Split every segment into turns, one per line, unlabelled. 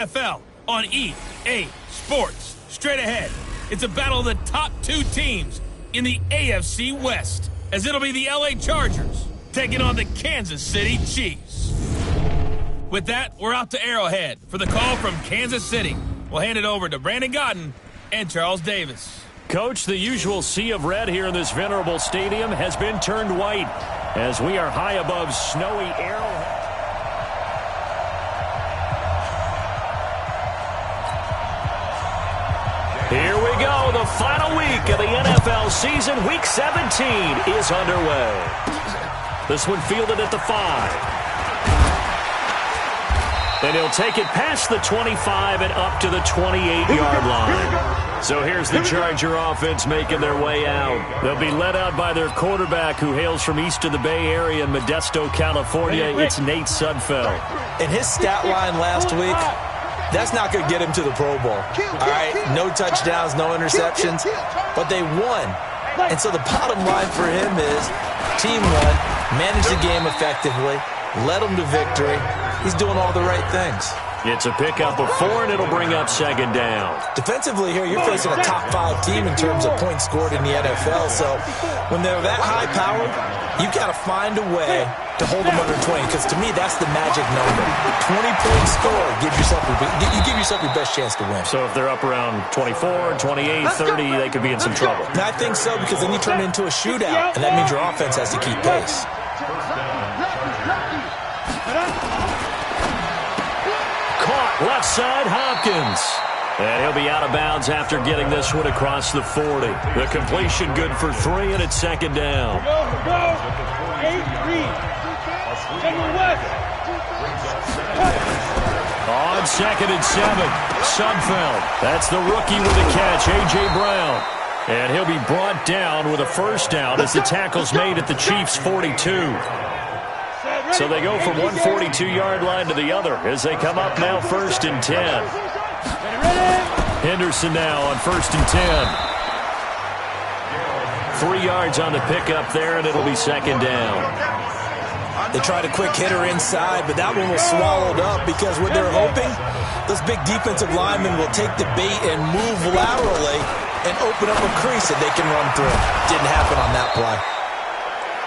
NFL on EA Sports. Straight ahead, it's a battle of the top two teams in the AFC West, as it'll be the LA Chargers taking on the Kansas City Chiefs. With that, we're out to Arrowhead for the call from Kansas City. We'll hand it over to Brandon Gaudin and Charles Davis.
Coach, the usual sea of red here in this venerable stadium has been turned white as we are high above snowy Arrowhead. Here we go. The final week of the NFL season. Week 17 is underway. This one fielded at the 5. And he'll take it past the 25 and up to the 28-yard line. So here's the Charger offense making their way out. They'll be led out by their quarterback, who hails from east of the Bay Area in Modesto, California. It's Nate Sudfeld.
And his stat line last week, that's not going to get him to the Pro Bowl. All right, no touchdowns, no interceptions, but they won. And so the bottom line for him is team won, managed the game effectively, led them to victory. He's doing all the right things.
It's a pickup of 4, and it'll bring up second down.
Defensively here, you're facing a top-5 team in terms of points scored in the NFL. So when they're that high-powered, you've got to find a way to hold them under 20, because to me, that's the magic number. 20-point score, you give yourself your best chance to win.
So if they're up around 24, 28, 30, they could be in some trouble.
And I think so, because then you turn it into a shootout, and that means your offense has to keep pace.
Left side, Hopkins. And he'll be out of bounds after getting this one across the 40. The completion good for 3, and it's second down. On 2nd and 7, Sudfeld. That's the rookie with the catch, A.J. Brown. And he'll be brought down with a first down as the tackle's made at the Chiefs' 42. So they go from one 42-yard line to the other as they come up now 1st and 10. Henderson now on 1st and 10. 3 yards on the pickup there, and it'll be second down.
They tried a quick hitter inside, but that one was swallowed up because what they're hoping, those big defensive linemen will take the bait and move laterally and open up a crease that they can run through. Didn't happen on that play.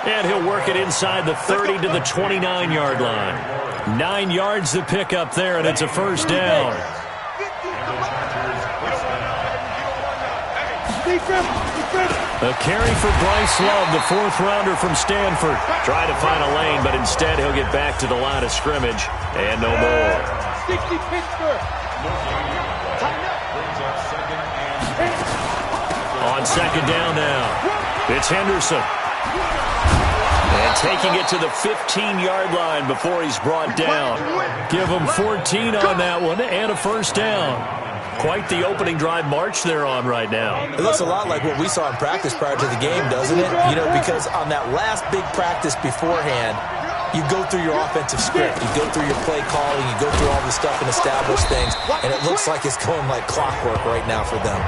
And he'll work it inside the 30 to the 29-yard line. 9 yards to pick up there, and it's a first down. A carry for Bryce Love, the 4th-rounder from Stanford. Trying to find a lane, but instead he'll get back to the line of scrimmage, and no more. On second down now, it's Henderson. And taking it to the 15-yard line before he's brought down. Give him 14 on that one and a first down. Quite the opening drive march they're on right now.
It looks a lot like what we saw in practice prior to the game, doesn't it? You know, because on that last big practice beforehand, you go through your offensive script. You go through your play calling. You go through all the stuff and establish things. And it looks like it's going like clockwork right now for them.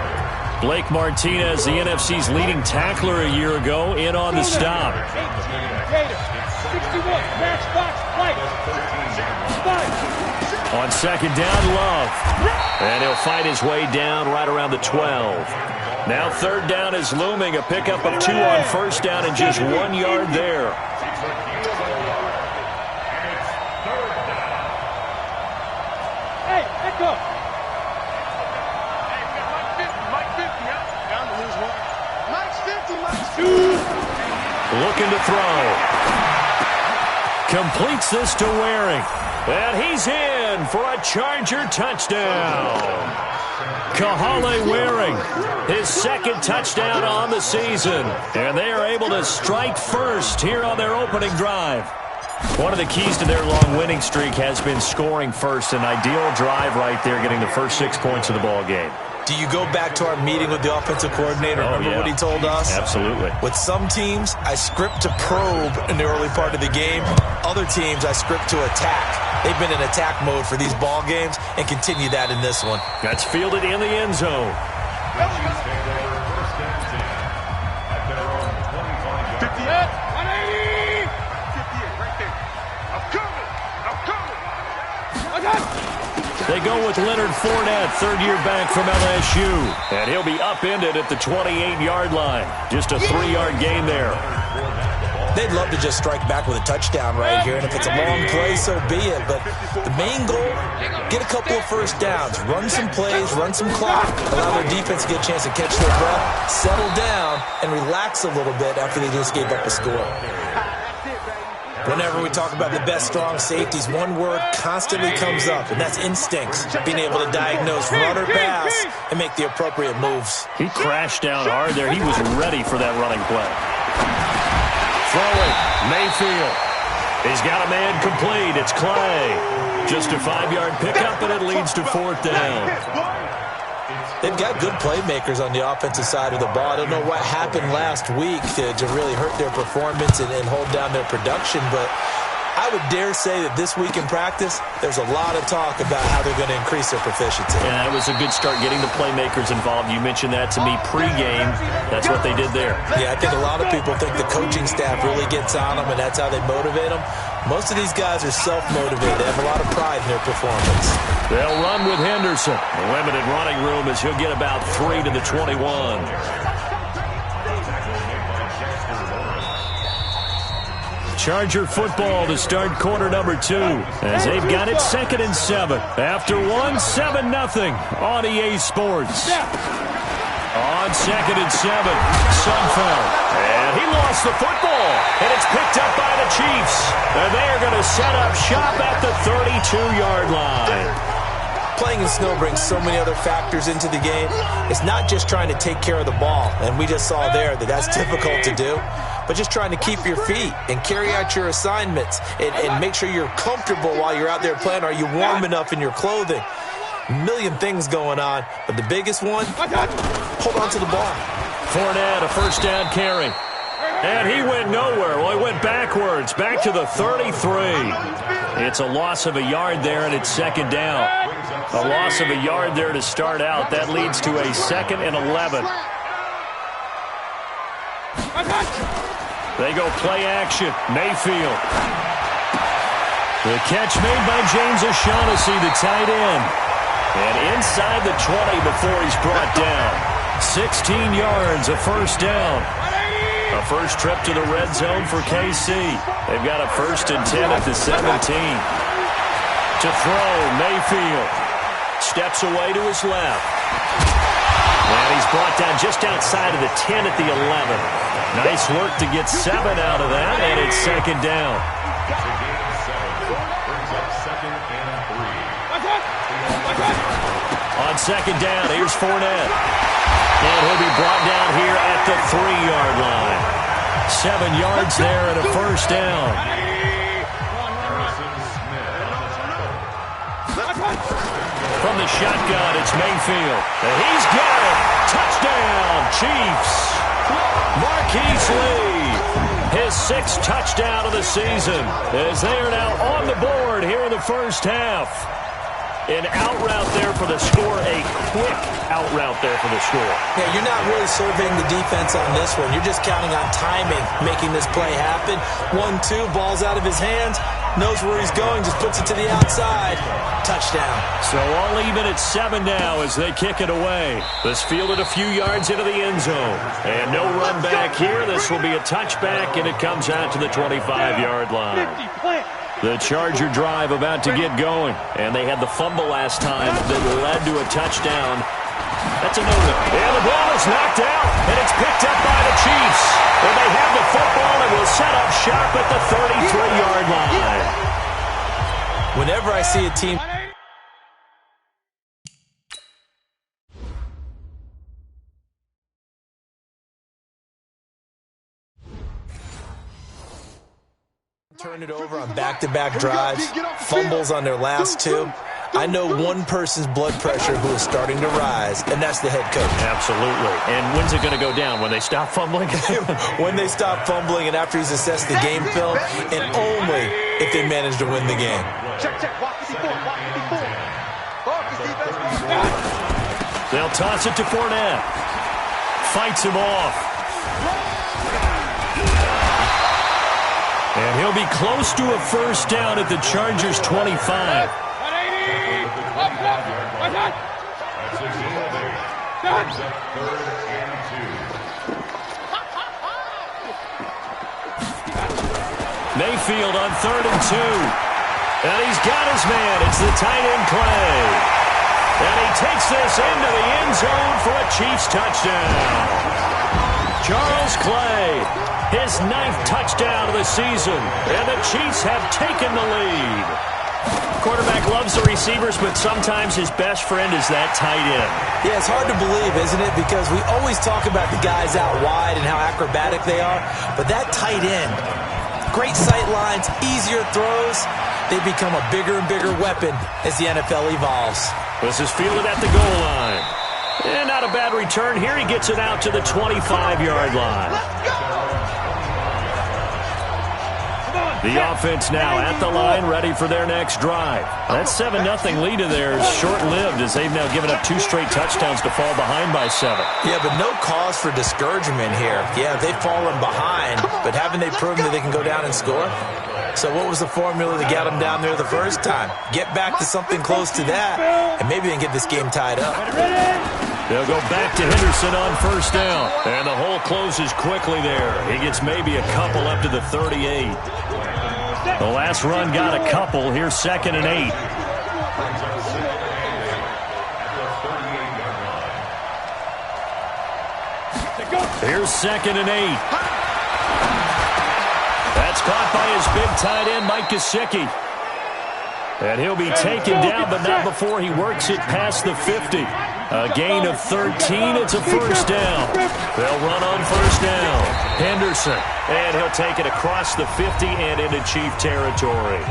Blake Martinez, the NFC's leading tackler a year ago, in on the stop. On second down, Love. And he'll fight his way down right around the 12. Now 3rd down is looming. A pickup of 2 on first down and just 1 yard there.
Hey, let go.
Looking to throw. Completes this to Waring. And he's in for a Charger touchdown. Kahale Waring, his 2nd touchdown on the season. And they are able to strike first here on their opening drive. One of the keys to their long winning streak has been scoring first. An ideal drive right there, getting the first 6 points of the ball game.
Do you go back to our meeting with the offensive coordinator? Remember what he told us?
Absolutely.
With some teams, I script to probe in the early part of the game. Other teams, I script to attack. They've been in attack mode for these ball games and continue that in this one.
That's fielded in the end zone.
58, 180, 58, right there. I'm coming.
They go with Leonard Fournette, third-year back from LSU. And he'll be upended at the 28-yard line. Just a 3-yard gain there.
They'd love to just strike back with a touchdown right here, and if it's a long play, so be it. But the main goal, get a couple of first downs, run some plays, run some clock, allow their defense to get a chance to catch their breath, settle down, and relax a little bit after they just gave up a score. Whenever we talk about the best strong safeties, one word constantly comes up, and that's instincts, being able to diagnose run or pass and make the appropriate moves.
He crashed down hard there. He was ready for that running play. Throwing, Mayfield. He's got a man complete. It's Clay. Just a 5-yard pickup, and it leads to 4th down.
They've got good playmakers on the offensive side of the ball. I don't know what happened last week to really hurt their performance and hold down their production, but I would dare say that this week in practice, there's a lot of talk about how they're going to increase their proficiency.
Yeah, that was a good start getting the playmakers involved. You mentioned that to me pregame. That's what they did there.
Yeah, I think a lot of people think the coaching staff really gets on them, and that's how they motivate them. Most of these guys are self-motivated. They have a lot of pride in their performance.
They'll run with Henderson. Limited running room as he'll get about 3 to the 21. Charger football to start quarter number 2 as they've got it 2nd and 7. After 7-0 on EA Sports. On 2nd and 7, Sudfeld. And he lost the football. And it's picked up by the Chiefs. And they're going to set up shop at the 32-yard line.
Playing in snow brings so many other factors into the game. It's not just trying to take care of the ball, and we just saw there that that's difficult to do, but just trying to keep your feet and carry out your assignments and make sure you're comfortable while you're out there playing. Are you warm enough in your clothing? A million things going on, but the biggest one, hold on to the ball.
Fournette, a first down carry. And he went nowhere. Well, he went backwards, back to the 33. It's a loss of a yard there, and it's 2nd down. A loss of a yard there to start out. That leads to a 2nd and 11. They go play action. Mayfield. The catch made by James O'Shaughnessy, the tight end. And inside the 20 before he's brought down. 16 yards, a first down. A first trip to the red zone for KC. They've got a 1st and 10 at the 17. To throw, Mayfield. Steps away to his left. And he's brought down just outside of the 10 at the 11. Nice work to get 7 out of that, and it's 2nd down. On 2nd down, here's Fournette. And he'll be brought down here at the 3-yard line. 7 yards there and a first down. From the shotgun, it's Mayfield. And he's got it. Touchdown, Chiefs. Marquise Lee, his 6th touchdown of the season, as they are now on the board here in the first half. An out route there for the score, a quick out route there for the score.
Yeah, you're not really surveying the defense on this one. You're just counting on timing, making this play happen. 1-2, ball's out of his hands, knows where he's going, just puts it to the outside. Touchdown.
So all even at 7 now as they kick it away. This fielded a few yards into the end zone. And no run back here. This will be a touchback, and it comes out to the 25-yard line. The Charger drive about to get going. And they had the fumble last time that led to a touchdown. That's a no-no. And the ball is knocked out, and it's picked up by the Chiefs. And they have the football and will set up shop at the 33-yard line.
Whenever I see a team turn it over on back-to-back drives, fumbles on their last 2, I know one person's blood pressure who is starting to rise, and that's the head coach.
Absolutely. And when's it going to go down? When they stop fumbling?
When they stop fumbling and after he's assessed the game film, and only if they manage to win the game.
They'll toss it to Fournette. Fights him off. And he'll be close to a first down at the Chargers' 25. Mayfield on 3rd and 2. And he's got his man. It's the tight end Clay. And he takes this into the end zone for a Chiefs touchdown. Charles Clay, his 9th touchdown of the season. And the Chiefs have taken the lead. Quarterback loves the receivers, but sometimes his best friend is that tight end.
Yeah, it's hard to believe, isn't it? Because we always talk about the guys out wide and how acrobatic they are. But that tight end, great sight lines, easier throws, they become a bigger and bigger weapon as the NFL evolves.
This is fielded at the goal line. And not a bad return here. He gets it out to the 25-yard line. The offense now at the line, ready for their next drive. That 7-0 lead of theirs is short-lived as they've now given up 2 straight touchdowns to fall behind by 7.
Yeah, but no cause for discouragement here. Yeah, they've fallen behind, but haven't they proven that they can go down and score? So what was the formula that got them down there the first time? Get back to something close to that, and maybe they can get this game tied up.
They'll go back to Henderson on 1st down. And the hole closes quickly there. He gets maybe a couple up to the 38. The last run got a couple. Here's 2nd and 8. Here's 2nd and 8. That's caught by his big tight end, Mike Gesicki. And he'll be taken down, but not before he works it past the 50. A gain of 13. It's a 1st down. They'll run on 1st down. Henderson. And he'll take it across the 50 and into Chief territory.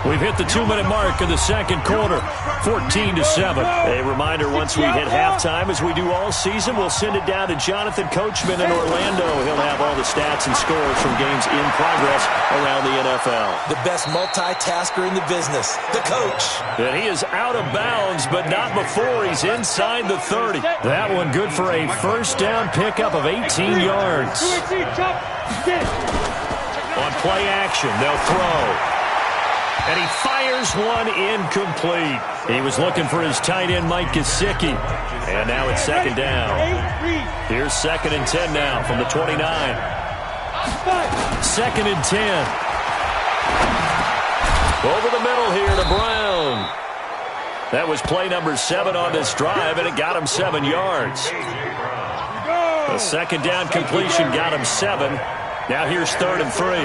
We've hit the 2-minute mark of the 2nd quarter, 14-7. A reminder, once we hit halftime, as we do all season, we'll send it down to Jonathan Coachman in Orlando. He'll have all the stats and scores from games in progress around the NFL.
The best multitasker in the business, the coach.
And he is out of bounds, but not before he's inside the 30. That one good for a 1st down pickup of 18 yards. On play action, they'll throw. And he fires one incomplete. He was looking for his tight end, Mike Gesicki. And now it's 2nd down. Here's 2nd and 10 now from the 29. 2nd and 10. Over the middle here to Brown. That was play number 7 on this drive, and it got him 7 yards. The 2nd down completion got him 7. Now here's 3rd and 3.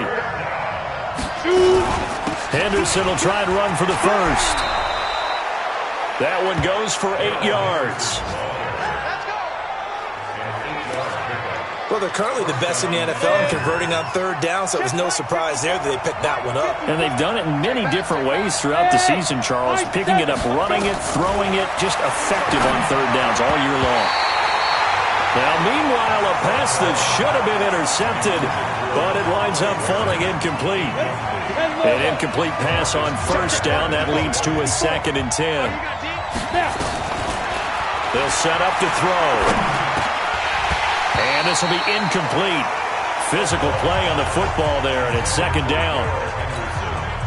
Henderson will try and run for the 1st. That one goes for 8 yards.
Well, they're currently the best in the NFL in converting on 3rd down, so it was no surprise there that they picked that one up.
And they've done it in many different ways throughout the season, Charles. Picking it up, running it, throwing it, just effective on 3rd downs all year long. Now, meanwhile, a pass that should have been intercepted, but it winds up falling incomplete. An incomplete pass on 1st down. That leads to a 2nd and 10. They'll set up to throw. And this will be incomplete. Physical play on the football there, and it's 2nd down.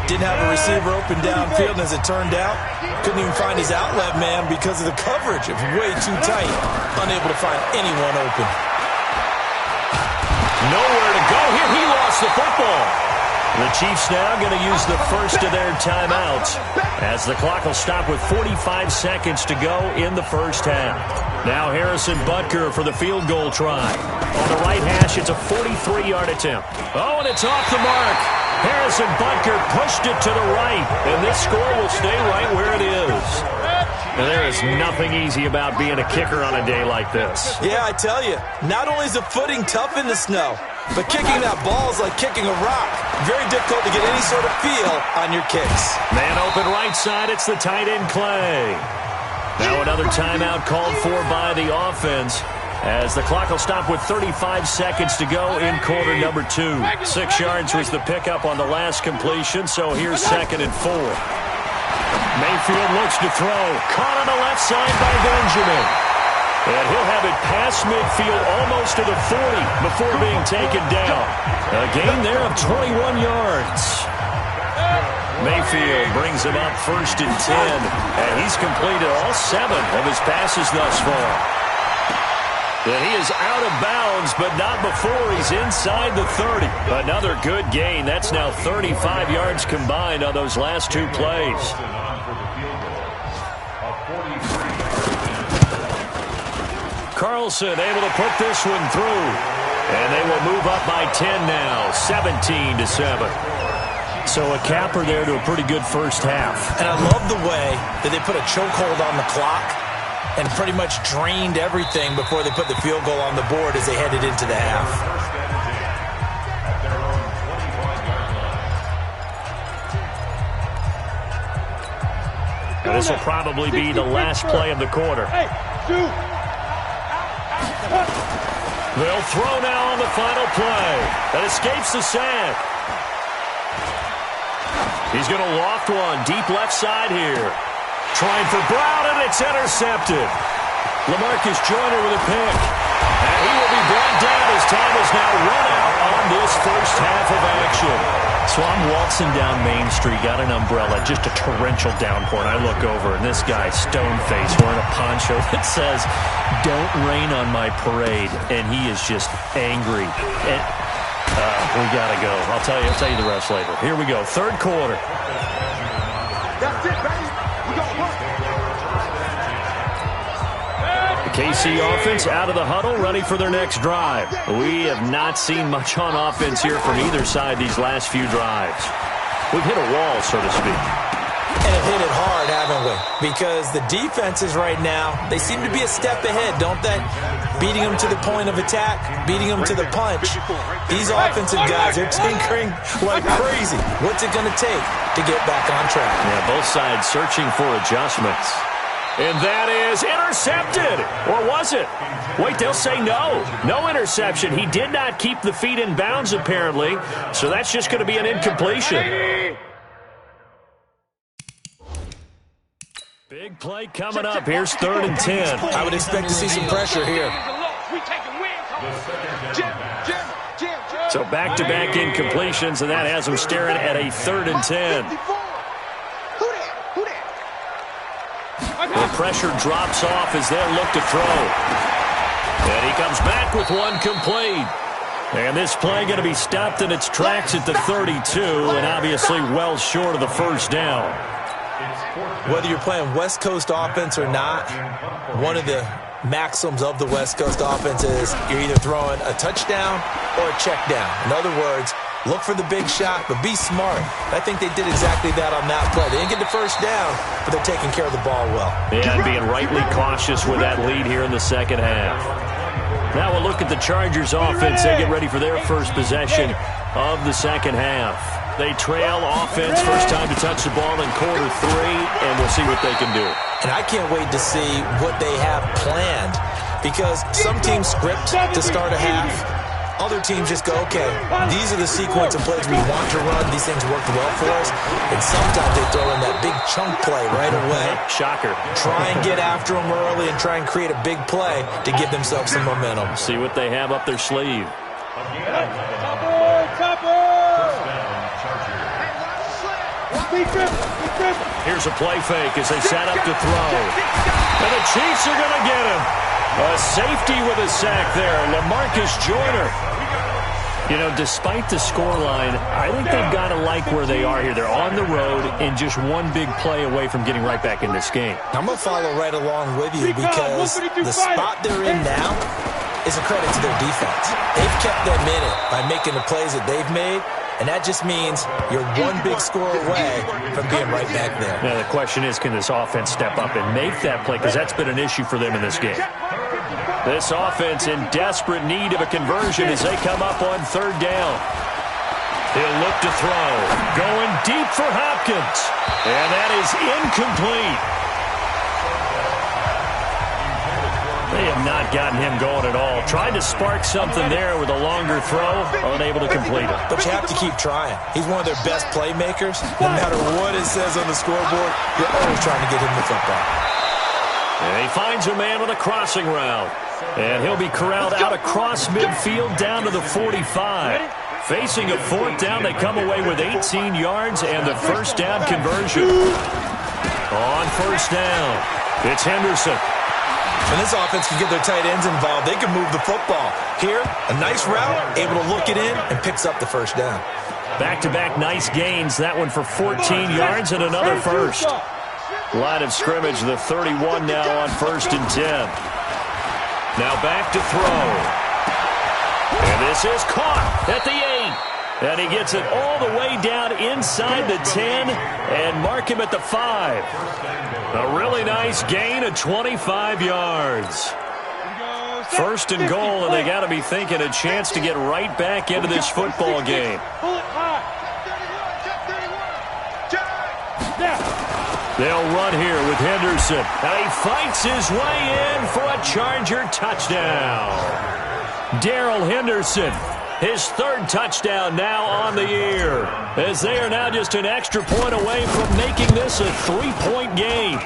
Didn't have a receiver open downfield, and as it turned out, couldn't even find his outlet man because of the coverage. It was way too tight. Unable to find anyone open.
Nowhere to go here. He lost the football. The Chiefs now going to use the 1st of their timeouts as the clock will stop with 45 seconds to go in the 1st half. Now Harrison Butker for the field goal try. On the right hash, it's a 43-yard attempt. Oh, and it's off the mark. Harrison Butker pushed it to the right, and this score will stay right where it is. And there is nothing easy about being a kicker on a day like this.
Yeah, I tell you, not only is the footing tough in the snow, but kicking that ball is like kicking a rock. Very difficult to get any sort of feel on your kicks.
Man open right side, it's the tight end Clay. Now another timeout called for by the offense as the clock will stop with 35 seconds to go in quarter number 2. 6 yards was the pickup on the last completion, so here's 2nd and 4. Mayfield looks to throw. Caught on the left side by Benjamin. And he'll have it past midfield almost to the 40 before being taken down. A gain there of 21 yards. Mayfield brings him up 1st and 10, and he's completed all 7 of his passes thus far. And he is out of bounds, but not before he's inside the 30. Another good gain. That's now 35 yards combined on those last 2 plays. Carlson able to put this one through. And they will move up by 10 now, 17-7. So a capper there to a pretty good first half.
And I love the way that they put a chokehold on the clock and pretty much drained everything before they put the field goal on the board as they headed into the half.
And this will probably be the last play of the quarter. They'll throw now on the final play. That escapes the sack. He's going to loft one deep left side here. Trying for Brown, and it's intercepted. LaMarcus Joyner with a pick. And he will be brought down as time is now run out on this first half of action. So I'm waltzing down Main Street, got an umbrella, just a torrential downpour, and I look over, and this guy, stone-faced, wearing a poncho that says, "Don't rain on my parade," and he is just angry. And, we got to go. I'll tell you the rest later. Here we go, 3rd quarter.
That's it, baby. We got work.
The KC offense out of the huddle, ready for their next drive. We have not seen much on offense here from either side these last few drives. We've hit a wall, so to speak.
And have hit it hard, haven't we? Because the defenses right now, they seem to be a step ahead, don't they? Beating them to the point of attack, beating them to the punch. These offensive guys are tinkering like crazy. What's it going to take to get back on track?
Yeah, both sides searching for adjustments. And that is intercepted. Or was it? Wait, they'll say no. No interception. He did not keep the feet in bounds, apparently. So that's just going to be an incompletion. Big play coming up. Here's 3rd and 10.
I would expect to see some pressure here.
So back-to-back incompletions, and that has them staring at a 3rd and 10. The pressure drops off as they'll look to throw. And he comes back with one complete. And this play going to be stopped in its tracks at the 32, and obviously well short of the first down.
Whether you're playing West Coast offense or not, one of the maxims of the West Coast offense is you're either throwing a touchdown or a check down. In other words, look for the big shot, but be smart. I think they did exactly that on that play. They didn't get the first down, but they're taking care of the ball well.
Yeah, and being rightly cautious with that lead here in the second half. Now we'll look at the Chargers offense. They get ready for their first possession of the second half. They trail offense, first time to touch the ball in quarter 3, and we'll see what they can do.
And I can't wait to see what they have planned, because some teams script to start a half. Other teams just go, okay, these are the sequence of plays we want to run. These things worked well for us. And sometimes they throw in that big chunk play right away.
Shocker.
Try and get after them early and try and create a big play to give themselves some momentum.
See what they have up their sleeve. Here's a play fake as they set up to throw. And the Chiefs are going to get him. A safety with a sack there, LaMarcus Joyner. You know, despite the scoreline, I think they've got to like where they are here. They're on the road and just one big play away from getting right back in this game.
I'm going to follow right along with you because the spot they're in now is a credit to their defense. They've kept them in it by making the plays that they've made, and that just means you're one big score away from being right back there.
Now, the question is, can this offense step up and make that play? Because that's been an issue for them in this game. This offense in desperate need of a conversion as they come up on 3rd down. He'll look to throw. Going deep for Hopkins. And that is incomplete. They have not gotten him going at all. Tried to spark something there with a longer throw, unable to complete it.
But you have to keep trying. He's one of their best playmakers. No matter what it says on the scoreboard, you're always trying to get him the football.
And he finds a man on a crossing route. And he'll be corralled out across midfield down to the 45. Facing a fourth down, they come away with 18 yards and the first down conversion. On first down, it's Henderson.
When this offense can get their tight ends involved, they can move the football. Here, a nice route, able to look it in, and picks up the first down.
Back-to-back nice gains. That one for 14 yards and another first. Line of scrimmage, the 31 now on 1st and 10. Now back to throw. And this is caught at the 8. And he gets it all the way down inside the 10 and mark him at the 5. A really nice gain of 25 yards. 1st and goal, and they got to be thinking a chance to get right back into this football game. They'll run here with Henderson. And he fights his way in for a Charger touchdown. Darrell Henderson, his 3rd touchdown now on the year, as they are now just an extra point away from making this a 3-point game.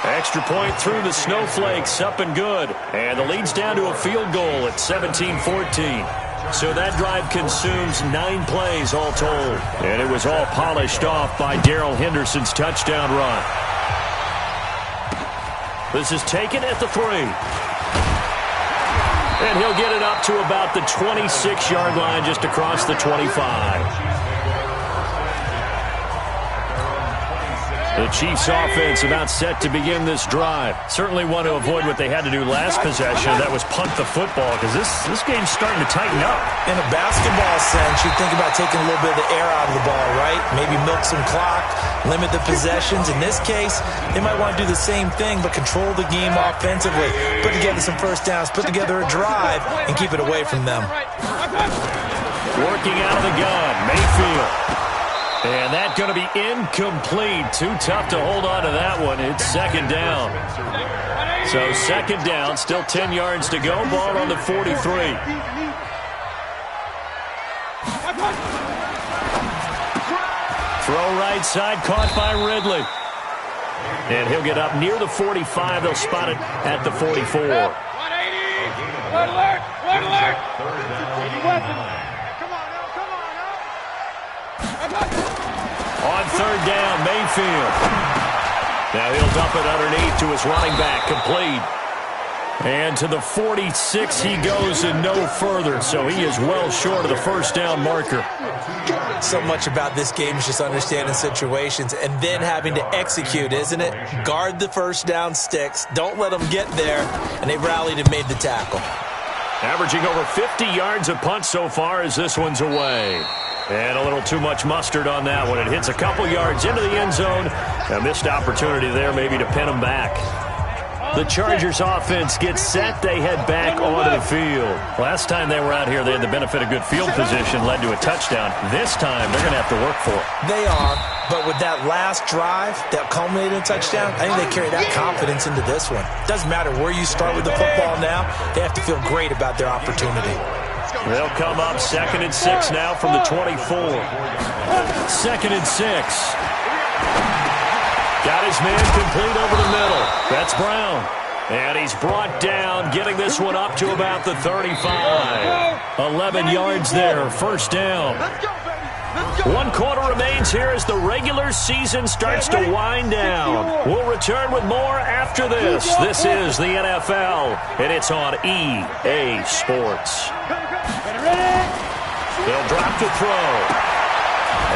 Extra point through the snowflakes, up and good. And the lead's down to a field goal at 17-14. So that drive consumes 9 plays all told. And it was all polished off by Darrell Henderson's touchdown run. This is taken at the 3. And he'll get it up to about the 26-yard line, just across the 25. The Chiefs offense about set to begin this drive. Certainly want to avoid what they had to do last possession. That was punt the football, because this game's starting to tighten up.
In a basketball sense, you think about taking a little bit of the air out of the ball, right? Maybe milk some clock, limit the possessions. In this case, they might want to do the same thing, but control the game offensively. Put together some first downs, put together a drive, and keep it away from them.
Working out of the gun, Mayfield. And that's going to be incomplete. Too tough to hold on to that one. It's 2nd down. So 2nd down, still 10 yards to go. Ball on the 43. Throw right side, caught by Ridley. And he'll get up near the 45. They'll spot it at the 44.
180. Red alert. Red alert. Come on now.
On 3rd down, Mayfield. Now he'll dump it underneath to his running back, complete. And to the 46 he goes and no further, so he is well short of the first down marker.
So much about this game is just understanding situations and then having to execute, isn't it? Guard the first down sticks, don't let them get there, and they rallied and made the tackle.
Averaging over 50 yards a punt so far as this one's away. And a little too much mustard on that one. It hits a couple yards into the end zone. A missed opportunity there maybe to pin them back. The Chargers offense gets set. They head back onto the field. Last time they were out here, they had the benefit of good field position, led to a touchdown. This time, they're going to have to work for it.
They are, but with that last drive that culminated in a touchdown, I think they carry that confidence into this one. Doesn't matter where you start with the football now, they have to feel great about their opportunity.
They'll come up 2nd and 6 now from the 24. 2nd and 6. Got his man complete over the middle. That's Brown. And he's brought down, getting this one up to about the 35. 11 yards there, first down. 1 quarter remains here as the regular season starts to wind down. We'll return with more after this. This is the NFL, and it's on EA Sports. They'll drop to throw.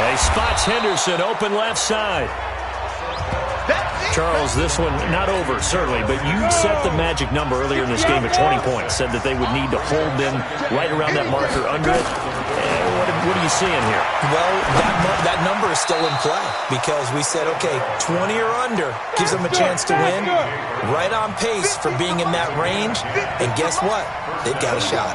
And he spots Henderson open left side. Charles, this one not over, certainly, but you set the magic number earlier in this game at 20 points. Said that they would need to hold them right around that marker under it. What are you seeing here?
Well, that number is still in play because we said, okay, 20 or under gives them a chance to win. Right on pace for being in that range. And guess what? They've got a shot.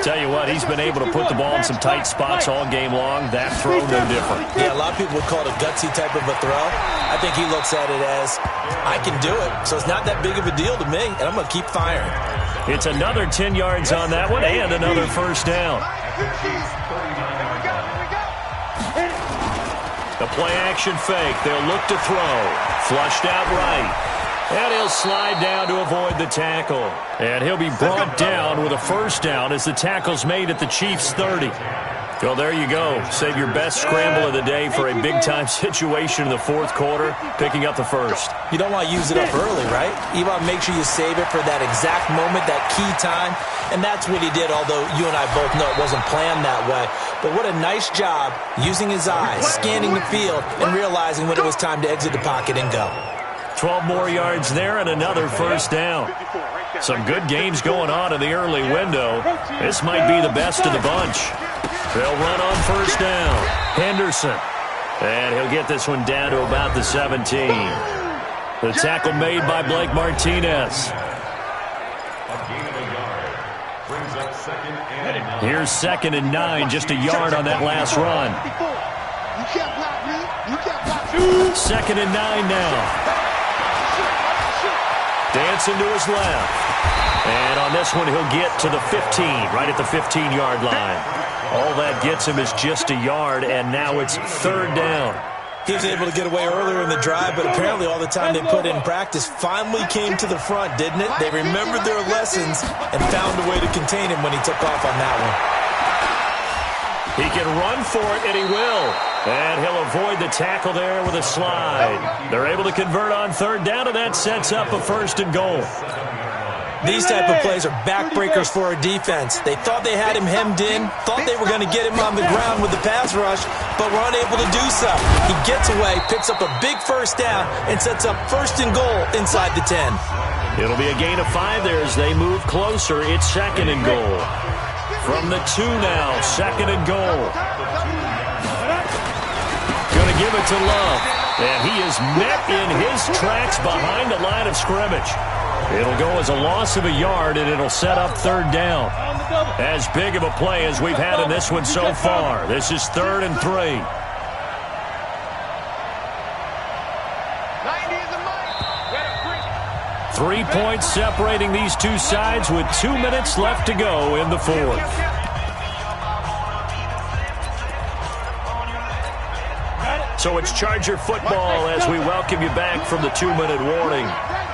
Tell you what, he's been able to put the ball in some tight spots all game long. That throw, no different.
Yeah, a lot of people would call it a gutsy type of a throw. I think he looks at it as, I can do it, so it's not that big of a deal to me, and I'm going to keep firing.
It's another 10 yards on that one and another first down. The play action fake. They'll look to throw. Flushed out right. And he'll slide down to avoid the tackle. And he'll be brought down with a first down as the tackle's made at the Chiefs' 30. Well, there you go. Save your best scramble of the day for a big-time situation in the fourth quarter, picking up the first.
You don't want to use it up early, right? You want to make sure you save it for that exact moment, that key time. And that's what he did, although you and I both know it wasn't planned that way. But what a nice job using his eyes, scanning the field, and realizing when it was time to exit the pocket and go.
12 more yards there and another first down. Some good games going on in the early window. This might be the best of the bunch. They'll run on first down. Henderson. And he'll get this one down to about the 17. The tackle made by Blake Martinez. Here's 2nd and 9, just a yard on that last run. 2nd and 9 now. Dancing to his left. And on this one, he'll get to the 15, right at the 15-yard line. All that gets him is just a yard, and now it's 3rd down.
He was able to get away earlier in the drive, but apparently all the time they put in practice finally came to the front, didn't it? They remembered their lessons and found a way to contain him when he took off on that one.
He can run for it, and he will. And he'll avoid the tackle there with a slide. They're able to convert on 3rd down, and that sets up a 1st and goal.
These type of plays are backbreakers for a defense. They thought they had him hemmed in, thought they were going to get him on the ground with the pass rush, but were unable to do so. He gets away, picks up a big first down, and sets up 1st and goal inside the 10.
It'll be a gain of 5 there as they move closer. It's 2nd and goal. From the 2 now, 2nd and goal. Going to give it to Love. And he is met in his tracks behind the line of scrimmage. It'll go as a loss of a yard, and it'll set up 3rd down. As big of a play as we've had in this one so far. This is 3rd and 3. Three points separating these two sides with 2 minutes left to go in the fourth. So it's Charger football as we welcome you back from the 2-minute warning.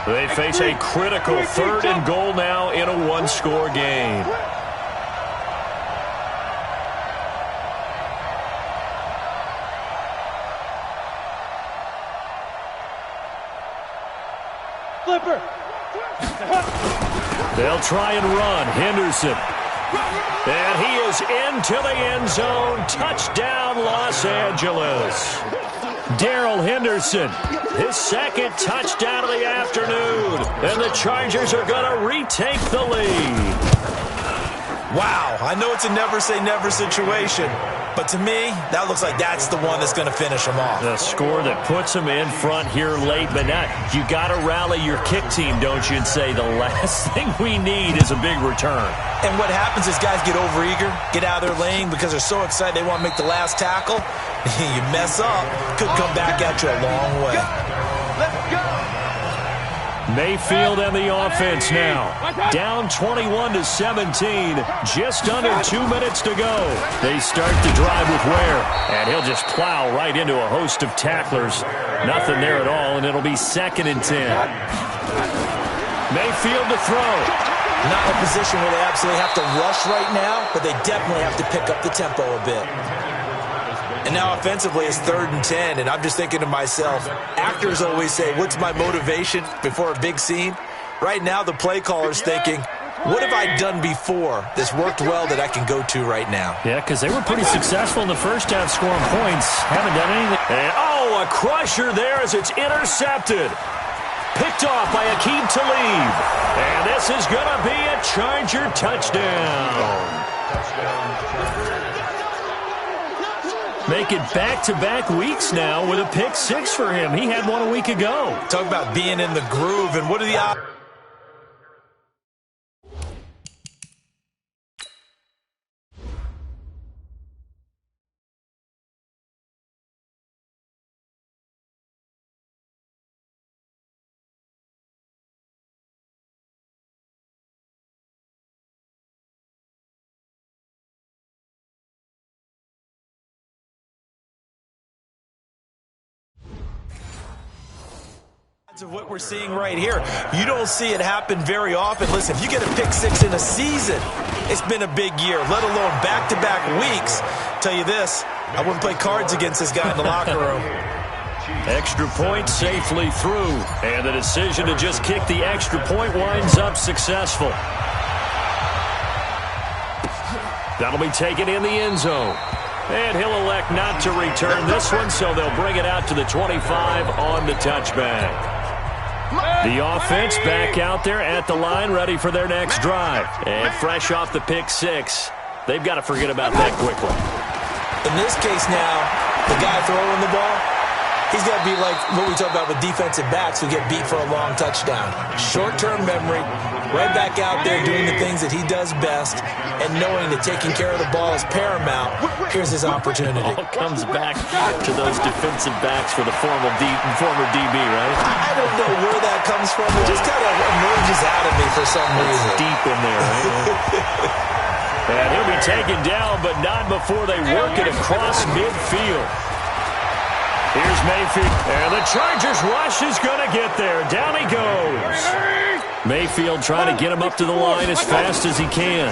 They face a critical 3rd and goal now in a one-score game.
Flipper.
They'll try and run. Henderson. And he is into the end zone. Touchdown, Los Angeles. Darrell Henderson, his 2nd touchdown of the afternoon. And the Chargers are going to retake the lead.
Wow, I know it's a never-say-never situation, but to me, that looks like that's the one that's going to finish them off.
The score that puts them in front here late, but now you got to rally your kick team, don't you, and say the last thing we need is a big return.
And what happens is guys get overeager, get out of their lane because they're so excited they want to make the last tackle. You mess up, could come back at you a long way.
Let's go.
Mayfield and the offense now. Down 21-17. Just under 2 minutes to go. They start the drive with Ware. And he'll just plow right into a host of tacklers. Nothing there at all, and it'll be 2nd and 10. Mayfield to throw.
Not in a position where they absolutely have to rush right now, but they definitely have to pick up the tempo a bit. And now offensively it's 3rd and 10, and I'm just thinking to myself, actors always say, what's my motivation before a big scene? Right now the play caller's thinking, what have I done before that's worked well that I can go to right now?
Yeah, because they were pretty successful in the first half scoring points. Haven't done anything. And, a crusher there as it's intercepted. Picked off by Aqib Talib. And this is going to be a Charger touchdown. Make it back-to-back weeks now with a pick 6 for him. He had one a week ago.
Talk about being in the groove, and what are the odds? Of what we're seeing right here. You don't see it happen very often. Listen, if you get a pick six in a season, it's been a big year, let alone back-to-back weeks. Tell you this, I wouldn't play cards against this guy in the locker room.
Extra point safely through, and the decision to just kick the extra point winds up successful. That'll be taken in the end zone. And he'll elect not to return this one, so they'll bring it out to the 25 on the touchback. The offense back out there at the line, ready for their next drive. And fresh off the pick six, they've got to forget about that quickly.
In this case now, the guy throwing the ball, he's got to be like what we talk about with defensive backs who get beat for a long touchdown. Short-term memory, right back out there doing the things that he does best, and knowing that taking care of the ball is paramount. Here's his opportunity.
All comes back to those defensive backs for the former DB, right?
I don't know where that comes from. It just kind of emerges out of me for some reason.
It's deep in there, right? And he'll be taken down, but not before they work it across midfield. Here's Mayfield, and the Chargers rush is going to get there. Down he goes. Mayfield trying to get him up to the line as fast as he can.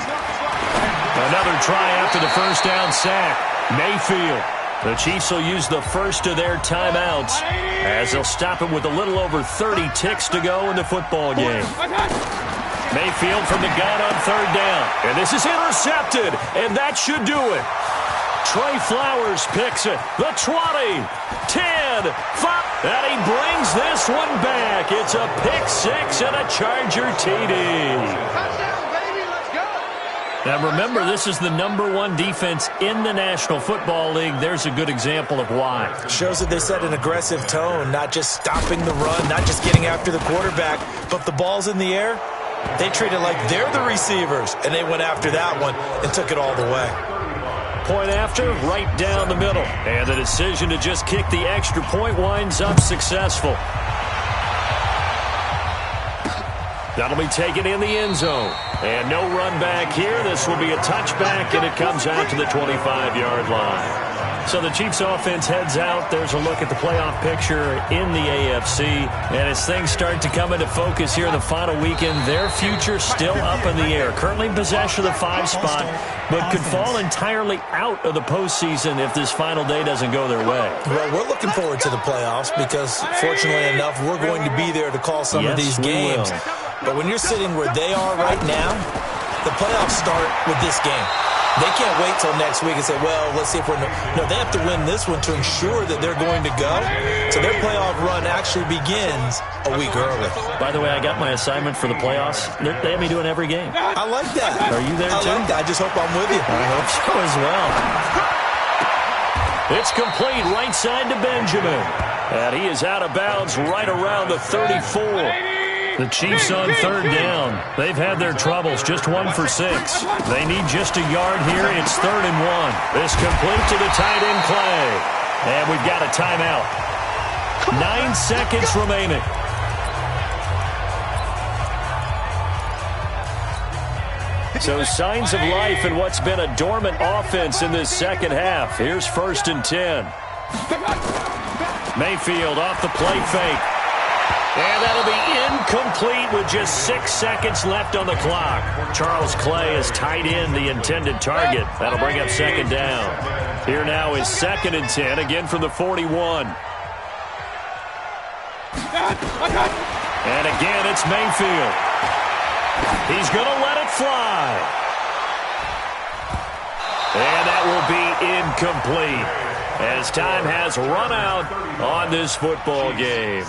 Another try after the first down sack. Mayfield. The Chiefs will use the first of their timeouts as they'll stop him with a little over 30 ticks to go in the football game. Mayfield from the gun on third down. And this is intercepted, and that should do it. Trey Flowers picks it. The 20, 10, 5. And he brings this one back. It's a pick six and a Charger TD. Now remember, this is the #1 defense in the National Football League. There's a good example of why.
Shows that they set an aggressive tone, not just stopping the run, not just getting after the quarterback, but if the ball's in the air, they treat it like they're the receivers, and they went after that one and took it all the way.
Point after, right down the middle. And the decision to just kick the extra point winds up successful. That'll be taken in the end zone. And no run back here. This will be a touchback, and it comes out to the 25-yard line. So the Chiefs offense heads out. There's a look at the playoff picture in the AFC. And as things start to come into focus here in the final weekend, their future still up in the air. Currently in possession of the 5 spot, but could fall entirely out of the postseason if this final day doesn't go their way.
Well, we're looking forward to the playoffs because, fortunately enough, we're going to be there to call some of these games. But when you're sitting where they are right now, the playoffs start with this game. They can't wait till next week and say, well, let's see if we're... No, they have to win this one to ensure that they're going to go. So their playoff run actually begins a week early.
By the way, I got my assignment for the playoffs. They have me doing every game.
I like that.
Are you there, too?
I like that. I just hope I'm with you.
I hope so as well. It's complete right side to Benjamin. And he is out of bounds right around the 34. The Chiefs on third down. They've had their troubles, just 1 for 6. They need just a yard here. It's 3rd and 1. This complete to the tight end, Clay. And we've got a timeout. 9 seconds remaining. So signs of life in what's been a dormant offense in this second half. Here's 1st and 10. Mayfield off the play fake. And that'll be incomplete with just 6 seconds left on the clock. Charles Clay has tied in the intended target. That'll bring up 2nd down. Here now is 2nd and 10, again from the 41. And again, it's Mayfield. He's going to let it fly. And that will be incomplete as time has run out on this football game.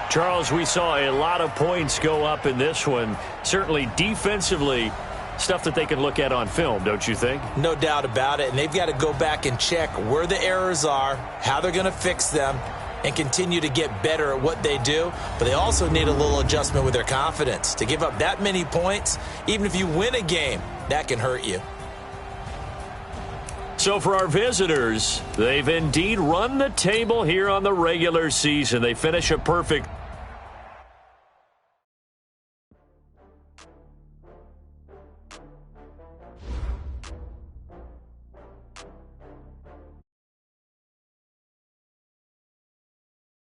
Charles, we saw a lot of points go up in this one. Certainly defensively, stuff that they can look at on film, don't you think?
No doubt about it. And they've got to go back and check where the errors are, how they're going to fix them, and continue to get better at what they do. But they also need a little adjustment with their confidence. To give up that many points, even if you win a game, that can hurt you.
So for our visitors, they've indeed run the table here on the regular season. They finish a perfect